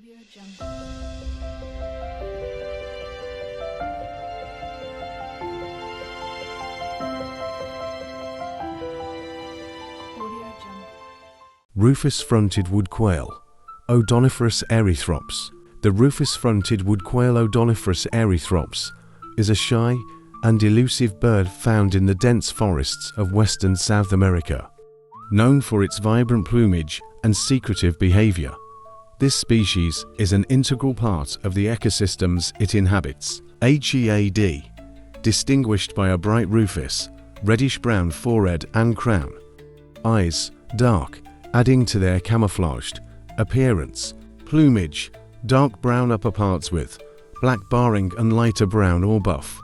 Audio Jungle. Rufous-fronted wood-quail, Odontophorus erythrops. The rufous-fronted wood-quail Odontophorus erythrops is a shy and elusive bird found in the dense forests of western South America. Known for its vibrant plumage and secretive behavior, this species is an integral part of the ecosystems it inhabits. HEAD, distinguished by a bright rufous, reddish-brown forehead and crown. Eyes, dark, adding to their camouflaged appearance. Plumage, dark brown upperparts with black barring and lighter brown or buff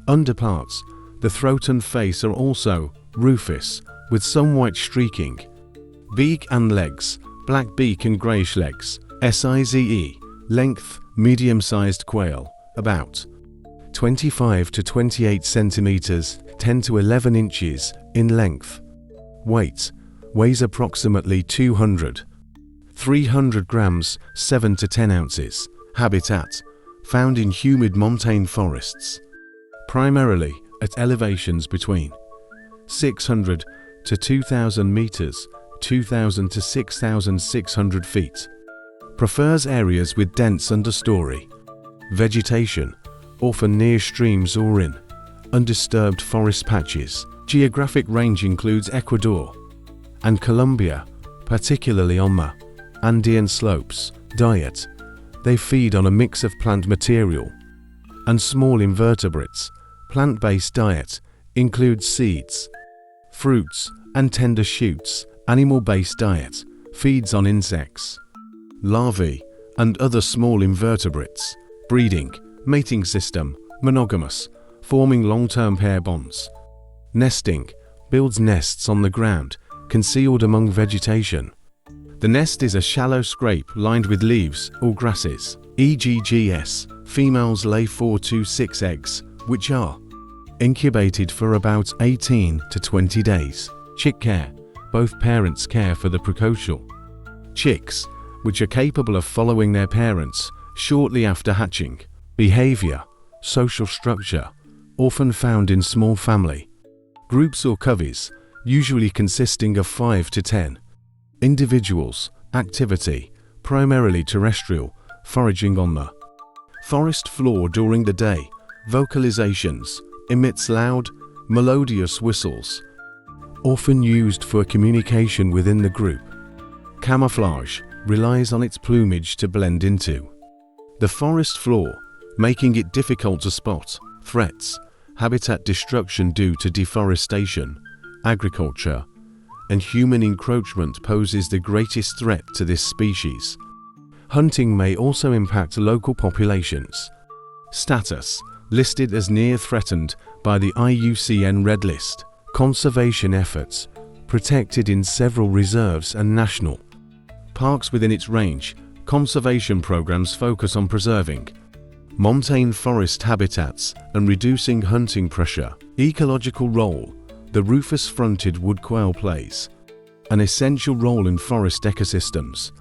underparts. The throat and face are also rufous, with some white streaking. Beak and legs, black beak and greyish legs. Size, length, medium-sized quail, about 25 to 28 centimeters, 10 to 11 inches in length. Weight, weighs approximately 300 grams, 7 to 10 ounces. Habitat, found in humid montane forests, primarily at elevations between 600 to 2,000 meters, 2,000 to 6,600 feet. Prefers areas with dense understory vegetation, often near streams or in undisturbed forest patches. Geographic range includes Ecuador and Colombia, particularly on the Andean slopes. Diet, they feed on a mix of plant material and small invertebrates. Plant-based diet includes seeds, fruits, and tender shoots. Animal-based diet feeds on insects, larvae, and other small invertebrates. Breeding, mating system, monogamous, forming long-term pair bonds. Nesting, builds nests on the ground, concealed among vegetation. The nest is a shallow scrape lined with leaves or grasses. EGGS, females lay 4 to 6 eggs, which are incubated for about 18 to 20 days. Chick care, both parents care for the precocial chicks, which are capable of following their parents shortly after hatching. Behavior, social structure, often found in small family groups or coveys, usually consisting of 5 to 10 individuals. Activity, primarily terrestrial, foraging on the forest floor during the day. Vocalizations, emits loud, melodious whistles, often used for communication within the group. Camouflage, relies on its plumage to blend into the forest floor, making it difficult to spot. Threats, habitat destruction due to deforestation, agriculture, and human encroachment poses the greatest threat to this species. Hunting may also impact local populations. Status, listed as near threatened by the IUCN Red List. Conservation efforts, protected in several reserves and national parks within its range. Conservation programs focus on preserving montane forest habitats and reducing hunting pressure. Ecological role, the rufous-fronted wood-quail plays an essential role in forest ecosystems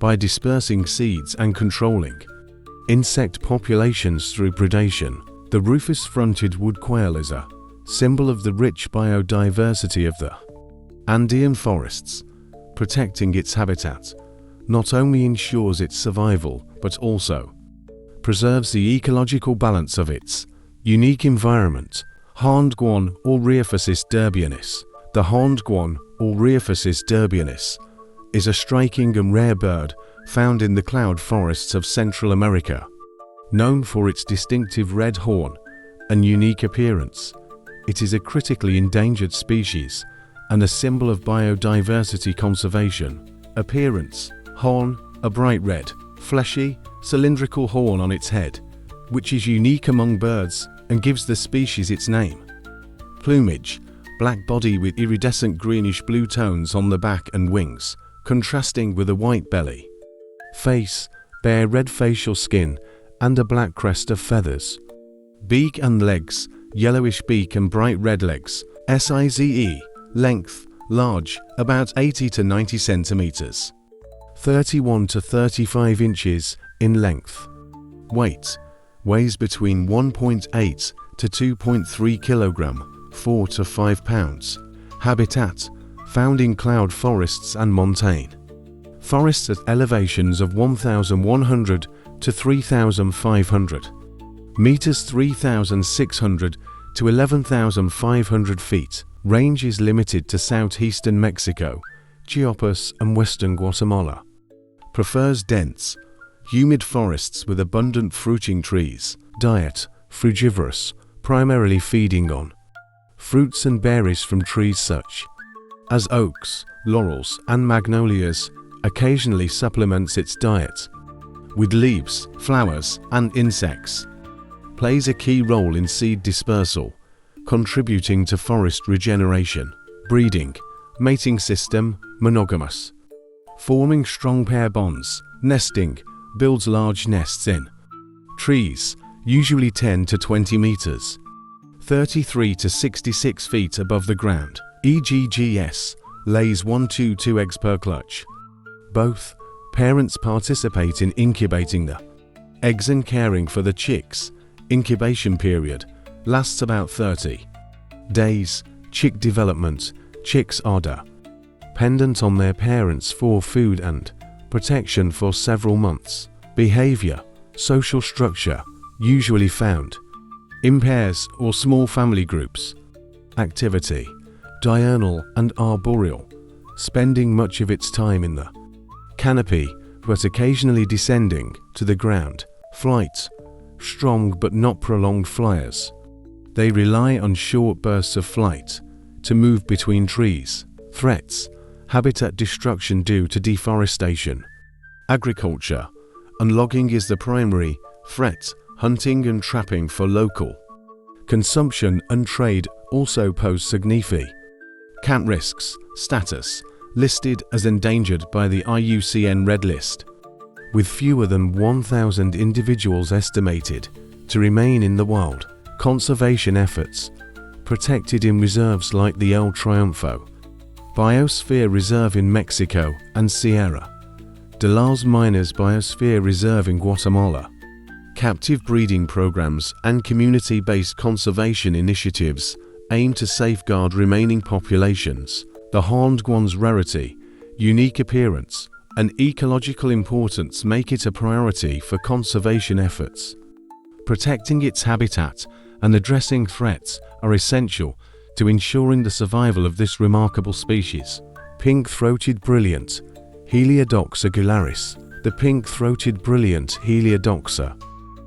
by dispersing seeds and controlling insect populations through predation. The rufous-fronted wood-quail is a symbol of the rich biodiversity of the Andean forests. Protecting its habitat not only ensures its survival but also preserves the ecological balance of its unique environment. Horned Guan Oreophasis derbianus. The horned Guan Oreophasis derbianus is a striking and rare bird found in the cloud forests of Central America. Known for its distinctive red horn and unique appearance, it is a critically endangered species and a symbol of biodiversity conservation. Appearance, horn, a bright red, fleshy, cylindrical horn on its head, which is unique among birds and gives the species its name. Plumage, black body with iridescent greenish-blue tones on the back and wings, contrasting with a white belly. Face, bare red facial skin and a black crest of feathers. Beak and legs, yellowish beak and bright red legs. Size, length, large, about 80 to 90 centimeters. 31 to 35 inches in length. Weight: weighs between 1.8 to 2.3 kilogram, 4 to 5 pounds. Habitat: found in cloud forests and montane forests at elevations of 1,100 to 3,500 meters, 3,600 to 11,500 feet. Range is limited to southeastern Mexico, Chiapas and western Guatemala. Prefers dense, humid forests with abundant fruiting trees. Diet: frugivorous, primarily feeding on fruits and berries from trees such as oaks, laurels, and magnolias. Occasionally supplements its diet with leaves, flowers, and insects. Plays a key role in seed dispersal, contributing to forest regeneration. Breeding: mating system, monogamous, forming strong pair bonds. Nesting: builds large nests in trees, usually 10 to 20 meters, 33 to 66 feet above the ground. EGGS: lays 1 to 2 eggs per clutch. Both parents participate in incubating the eggs and caring for the chicks. Incubation period lasts about 30 days. Chick development: chicks are dependent on their parents for food and protection for several months. Behavior: social structure, usually found in pairs or small family groups. Activity: diurnal and arboreal, spending much of its time in the canopy, but occasionally descending to the ground. Flight: strong but not prolonged flyers. They rely on short bursts of flight to move between trees. Threats: habitat destruction due to deforestation. Agriculture and logging is the primary threat. Hunting and trapping for local consumption and trade also pose significant risks. Status: listed as endangered by the IUCN Red List, with fewer than 1,000 individuals estimated to remain in the wild. Conservation efforts: protected in reserves like the El Triunfo Biosphere Reserve in Mexico and Sierra de las Minas Biosphere Reserve in Guatemala. Captive breeding programs and community-based conservation initiatives aim to safeguard remaining populations. The horned guan's rarity, unique appearance, and ecological importance make it a priority for conservation efforts. Protecting its habitat and addressing threats are essential to ensuring the survival of this remarkable species. Pink-throated brilliant Heliodoxa gularis. The pink-throated brilliant Heliodoxa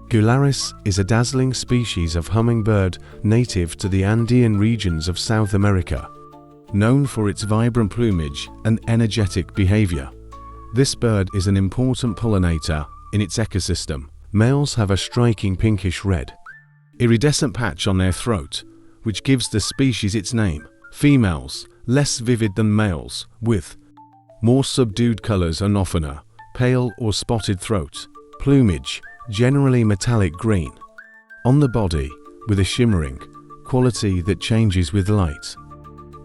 gularis is a dazzling species of hummingbird native to the Andean regions of South America. Known for its vibrant plumage and energetic behavior, this bird is an important pollinator in its ecosystem. Males have a striking pinkish-red, iridescent patch on their throat, which gives the species its name. Females, less vivid than males, with more subdued colors and often a pale or spotted throat. Plumage, generally metallic green on the body, with a shimmering quality that changes with light.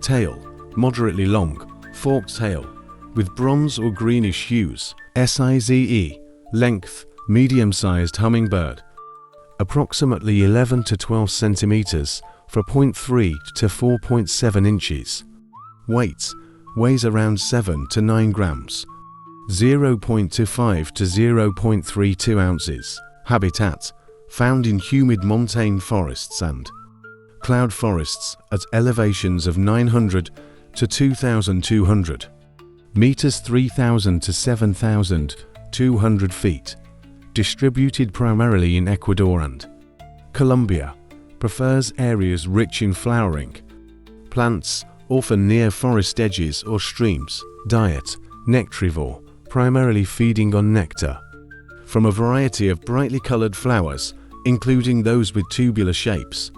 Tail, moderately long, forked tail, with bronze or greenish hues. Size: length, medium-sized hummingbird, approximately 11 to 12 centimeters for 0.3 to 4.7 inches. Weight: weighs around 7 to 9 grams, 0.25 to 0.32 ounces. Habitat: found in humid montane forests and cloud forests at elevations of 900 to 2,200 meters, 3,000 to 7,200 feet. Distributed primarily in Ecuador and Colombia. Prefers areas rich in flowering plants, often near forest edges or streams. Diet: nectarivore, primarily feeding on nectar from a variety of brightly colored flowers, including those with tubular shapes.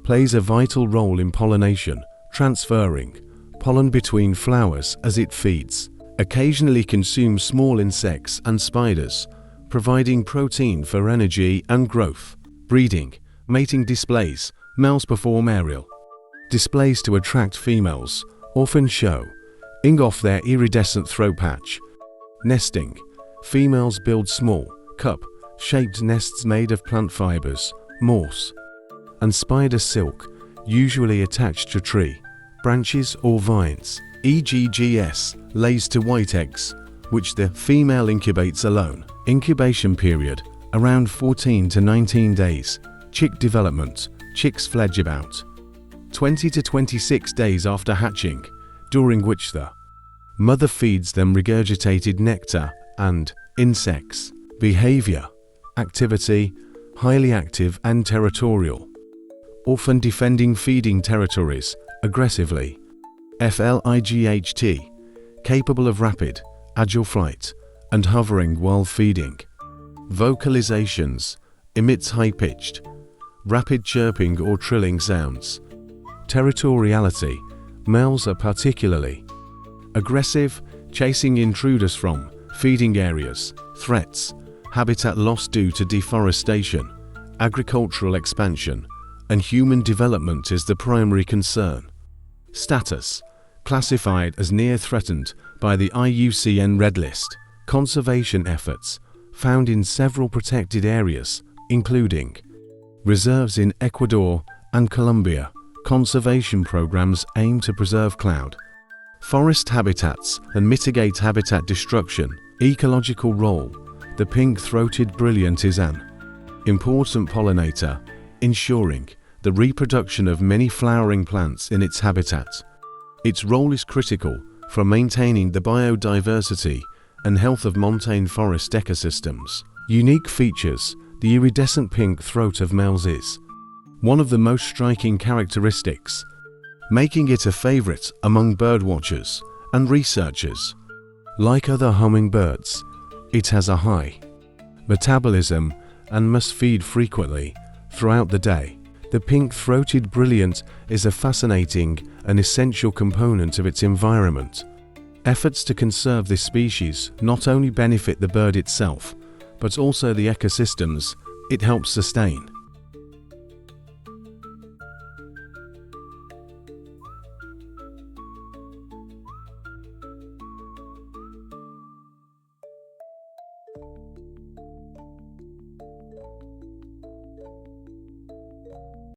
Plays a vital role in pollination, transferring pollen between flowers as it feeds. Occasionally consumes small insects and spiders, providing protein for energy and growth. Breeding: mating displays. Males perform aerial displays to attract females, often showing off their iridescent throat patch. Nesting. Females build small, cup-shaped nests made of plant fibers, moss, and spider silk, usually attached to tree, branches or vines. EGGS lays to white eggs, which the female incubates alone. Incubation period, around 14 to 19 days. Chick development. Chicks fledge about 20 to 26 days after hatching, during which the mother feeds them regurgitated nectar and insects. Behavior. Activity. Highly active and territorial. Often defending feeding territories aggressively. FLIGHT. Capable of rapid, agile flight and hovering while feeding. Vocalizations. Emits high-pitched, rapid chirping or trilling sounds. Territoriality. Males are particularly aggressive, chasing intruders from feeding areas. Threats. Habitat loss due to deforestation, agricultural expansion, and human development is the primary concern. Status. Classified as near threatened by the IUCN Red List. Conservation efforts. Found in several protected areas, including reserves in Ecuador and Colombia. Conservation programs aim to preserve cloud forest habitats and mitigate habitat destruction. Ecological role. The pink-throated brilliant is an important pollinator, ensuring the reproduction of many flowering plants in its habitat. Its role is critical for maintaining the biodiversity and health of montane forest ecosystems. Unique features. The iridescent pink throat of males is one of the most striking characteristics, making it a favorite among birdwatchers and researchers. Like other hummingbirds, it has a high metabolism and must feed frequently throughout the day. The pink-throated brilliant is a fascinating and essential component of its environment. Efforts to conserve this species not only benefit the bird itself, but also the ecosystems it helps sustain.